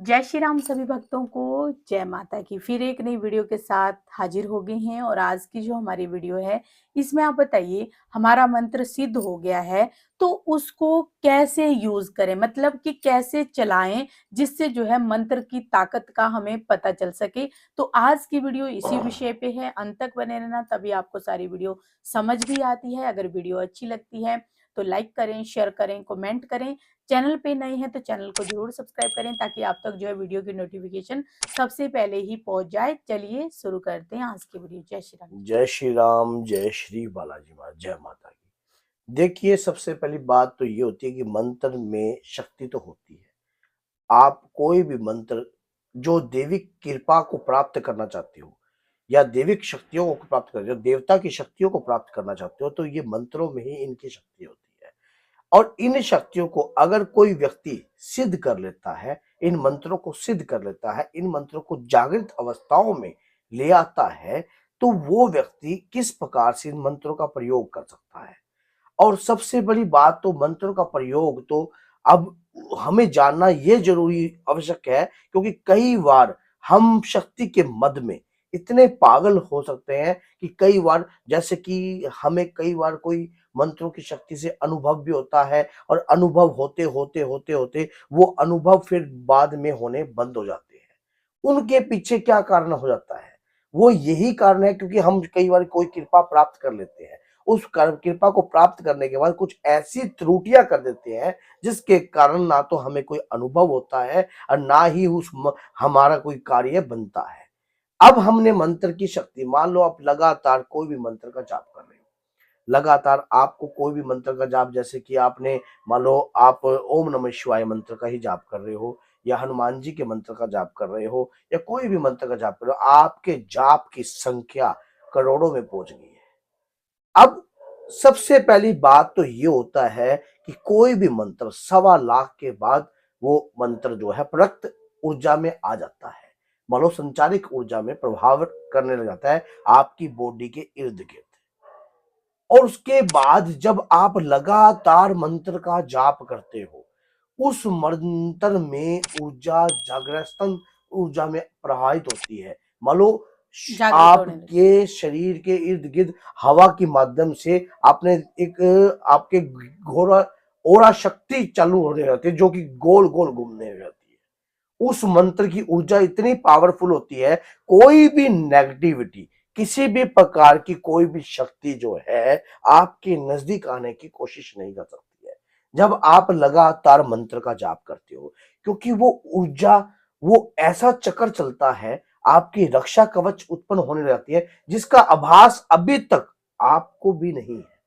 जय श्री राम सभी भक्तों को। जय माता की। फिर एक नई वीडियो के साथ हाजिर हो गए हैं और आज की जो हमारी वीडियो है इसमें आप बताइए, हमारा मंत्र सिद्ध हो गया है तो उसको कैसे यूज करें, मतलब कि कैसे चलाएं जिससे जो है मंत्र की ताकत का हमें पता चल सके। तो आज की वीडियो इसी विषय पे है, अंत तक बने रहना तभी आपको सारी वीडियो समझ भी आती है। अगर वीडियो अच्छी लगती है तो लाइक करें, शेयर करें, कमेंट करें। चैनल पे नए हैं तो चैनल को जरूर सब्सक्राइब करें ताकि आप तक जो है वीडियो की नोटिफिकेशन सबसे पहले ही पहुंच जाए। चलिए शुरू करते हैं आज की वीडियो। जय श्री राम। जय श्री राम, जय श्री बालाजी माँ, जय माता की। देखिए, सबसे पहली बात तो ये होती है कि मंत्र में शक्ति तो होती है। आप कोई भी मंत्र जो देविक कृपा को प्राप्त करना चाहते हो या देविक शक्तियों को प्राप्त कर, जो देवता की शक्तियों को प्राप्त करना चाहते हो, तो ये मंत्रों में ही इनकी शक्ति होती है। और इन शक्तियों को अगर कोई व्यक्ति सिद्ध कर लेता है, इन मंत्रों को सिद्ध कर लेता है, इन मंत्रों को जागृत अवस्थाओं में ले आता है, तो वो व्यक्ति किस प्रकार से इन मंत्रों का प्रयोग कर सकता है। और सबसे बड़ी बात, तो मंत्रों का प्रयोग तो अब हमें जानना ये जरूरी आवश्यक है, क्योंकि कई बार हम शक्ति के मद में इतने पागल हो सकते हैं कि कई बार, जैसे कि हमें कई बार कोई मंत्रों की शक्ति से अनुभव भी होता है, और अनुभव होते होते होते होते वो अनुभव फिर बाद में होने बंद हो जाते हैं। उनके पीछे क्या कारण हो जाता है? वो यही कारण है क्योंकि हम कई बार कोई कृपा प्राप्त कर लेते हैं। उस कृपा को प्राप्त करने के बाद कुछ ऐसी त्रुटियां कर देते हैं जिसके कारण ना तो हमें कोई अनुभव होता है और ना ही हमारा कोई कार्य बनता है। अब हमने मंत्र की शक्ति, मान लो आप लगातार कोई भी मंत्र का जाप कर रहे हो, लगातार आपको कोई भी मंत्र का जाप, जैसे कि आपने मान लो आप ओम नमः शिवाय मंत्र का ही जाप कर रहे हो, या हनुमान जी के मंत्र का जाप कर रहे हो, या कोई भी मंत्र का जाप कर रहे हो, आपके जाप की संख्या करोड़ों में पहुंच गई है। अब सबसे पहली बात तो ये होता है कि कोई भी मंत्र 1.25 लाख के बाद वो मंत्र जो है प्रक्त ऊर्जा में आ जाता है, मनोसंचारिक ऊर्जा में प्रभाव करने लग जाता है आपकी बॉडी के इर्द गिर्द। और उसके बाद जब आप लगातार मंत्र का जाप करते हो, उस मंत्र में ऊर्जा जागृत ऊर्जा में प्रवाहित होती है। मान लो जागृत होने लगती आपके शरीर के इर्द गिर्द हवा के माध्यम से आपने एक आपके घोड़ा ओरा शक्ति चालू होने लगती है, जो कि गोल गोल घूमने लगती है। उस मंत्र की ऊर्जा इतनी पावरफुल होती है, कोई भी नेगेटिविटी, किसी भी प्रकार की कोई भी शक्ति जो है आपके नजदीक आने की कोशिश नहीं कर सकती है जब आप लगातार मंत्र का जाप करते हो। क्योंकि वो ऊर्जा, वो ऐसा चक्कर चलता है, आपकी रक्षा कवच उत्पन्न होने लगती है, जिसका आभास अभी तक आपको भी नहीं है,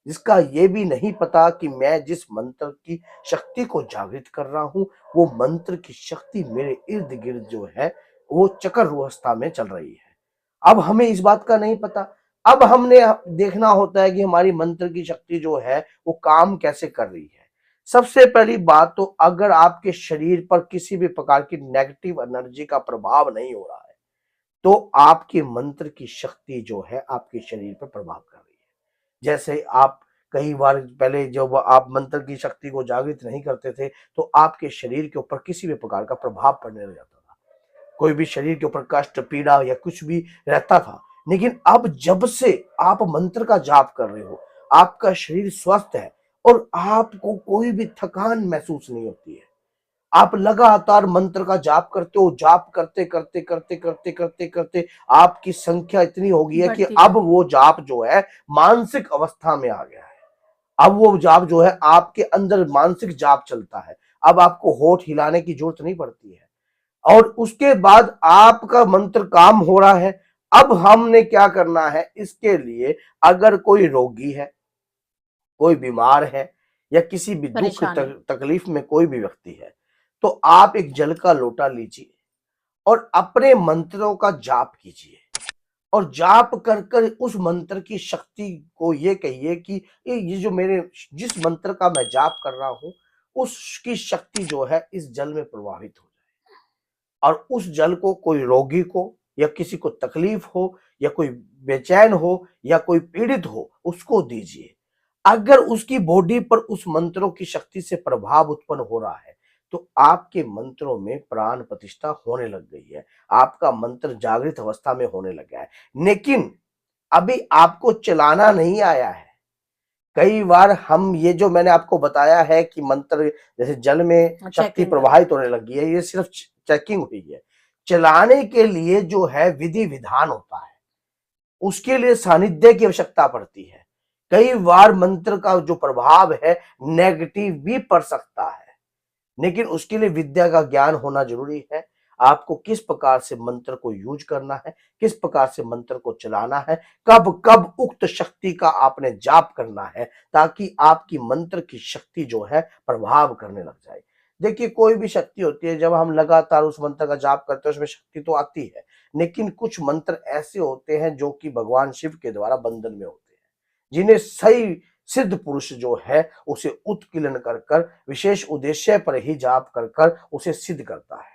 जिसका ये भी नहीं पता कि मैं जिस मंत्र की शक्ति को जागृत कर रहा हूं, वो मंत्र की शक्ति मेरे इर्द गिर्द जो है वो चक्र अवस्था में चल रही है। अब हमें इस बात का नहीं पता। अब हमने देखना होता है कि हमारी मंत्र की शक्ति जो है वो काम कैसे कर रही है। सबसे पहली बात तो, अगर आपके शरीर पर किसी भी प्रकार की नेगेटिव एनर्जी का प्रभाव नहीं हो रहा है, तो आपके मंत्र की शक्ति जो है आपके शरीर पर प्रभाव कर रही है। जैसे आप कई बार पहले जब आप मंत्र की शक्ति को जागृत नहीं करते थे, तो आपके शरीर के ऊपर किसी भी प्रकार का प्रभाव पड़ने लग जाता था, कोई भी शरीर के ऊपर कष्ट, पीड़ा या कुछ भी रहता था। लेकिन अब जब से आप मंत्र का जाप कर रहे हो, आपका शरीर स्वस्थ है और आपको कोई भी थकान महसूस नहीं होती है। आप लगातार मंत्र का जाप करते हो, जाप करते करते करते करते करते करते आपकी संख्या इतनी हो गई है कि बढ़ती अब जाती। वो जाप जो है मानसिक अवस्था में आ गया है। अब वो जाप जो है आपके अंदर मानसिक जाप चलता है। अब आपको होठ हिलाने की जरूरत नहीं पड़ती है, और उसके बाद आपका मंत्र काम हो रहा है। अब हमने क्या करना है इसके लिए, अगर कोई रोगी है, कोई बीमार है, या किसी भी दुख परेशान है। तकलीफ में कोई भी व्यक्ति है, तो आप एक जल का लोटा लीजिए और अपने मंत्रों का जाप कीजिए, और जाप कर कर उस मंत्र की शक्ति को ये कहिए कि ये जो मेरे जिस मंत्र का मैं जाप कर रहा हूं, उसकी शक्ति जो है इस जल में प्रवाहित हो जाए। और उस जल को कोई रोगी को, या किसी को तकलीफ हो, या कोई बेचैन हो, या कोई पीड़ित हो, उसको दीजिए। अगर उसकी बॉडी पर उस मंत्रों की शक्ति से प्रभाव उत्पन्न हो रहा है, तो आपके मंत्रों में प्राण प्रतिष्ठा होने लग गई है, आपका मंत्र जागृत अवस्था में होने लग गया है। लेकिन अभी आपको चलाना नहीं आया है। कई बार हम ये जो मैंने आपको बताया है कि मंत्र जैसे जल में शक्ति चेकिंग प्रवाहित होने लगी है, ये सिर्फ चेकिंग हुई है। चलाने के लिए जो है विधि विधान होता है, उसके लिए सानिध्य की आवश्यकता पड़ती है। कई बार मंत्र का जो प्रभाव है नेगेटिव भी पड़ सकता है, लेकिन उसके लिए विद्या का ज्ञान होना जरूरी है। आपको किस प्रकार से मंत्र को यूज करना है, किस प्रकार से मंत्र को चलाना है, कब कब उक्त शक्ति का आपने जाप करना है, ताकि आपकी मंत्र की शक्ति जो है प्रभाव करने लग जाए। देखिए, कोई भी शक्ति होती है, जब हम लगातार उस मंत्र का जाप करते हैं उसमें शक्ति तो आती है, लेकिन कुछ मंत्र ऐसे होते हैं जो कि भगवान शिव के द्वारा बंधन में होते हैं, जिन्हें सही सिद्ध पुरुष जो है उसे उत्कीर्ण कर कर विशेष उद्देश्य पर ही जाप कर कर उसे सिद्ध करता है,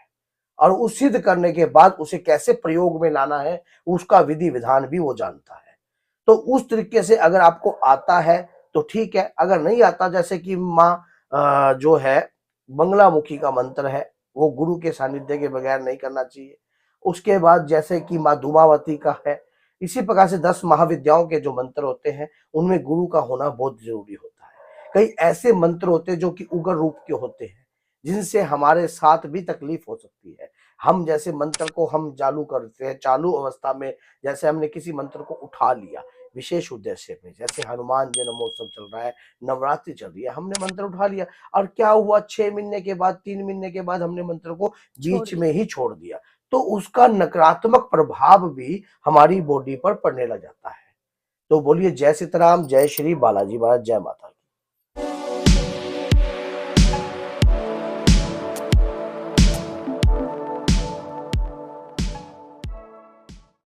और उस सिद्ध करने के बाद उसे कैसे प्रयोग में लाना है उसका विधि विधान भी वो जानता है। तो उस तरीके से अगर आपको आता है तो ठीक है, अगर नहीं आता, जैसे कि माँ जो है बंगलामुखी का मंत्र है, वो गुरु के सानिध्य के बगैर नहीं करना चाहिए। उसके बाद जैसे कि माँ धूमावती का है, इसी प्रकार से 10 महाविद्याओं के जो मंत्र होते हैं उनमें गुरु का होना बहुत जरूरी होता है। कई ऐसे मंत्र होते हैं जो कि उग्र रूप के होते हैं, जिनसे हमारे साथ भी तकलीफ हो सकती है। हम जैसे मंत्र को हम चालू करते हैं, चालू अवस्था में जैसे हमने किसी मंत्र को उठा लिया विशेष उद्देश्य में, जैसे हनुमान जन्मोत्सव चल रहा है, नवरात्रि चल रही है, हमने मंत्र उठा लिया और क्या हुआ, 6 महीने के बाद, 3 महीने के बाद हमने मंत्र को छोड़ बीच में दिया। ही छोड़ दिया, तो उसका नकारात्मक प्रभाव भी हमारी बॉडी पर पड़ने लग जाता है। तो बोलिए जय सीताराम, जय श्री बालाजी महाराज, जय माता।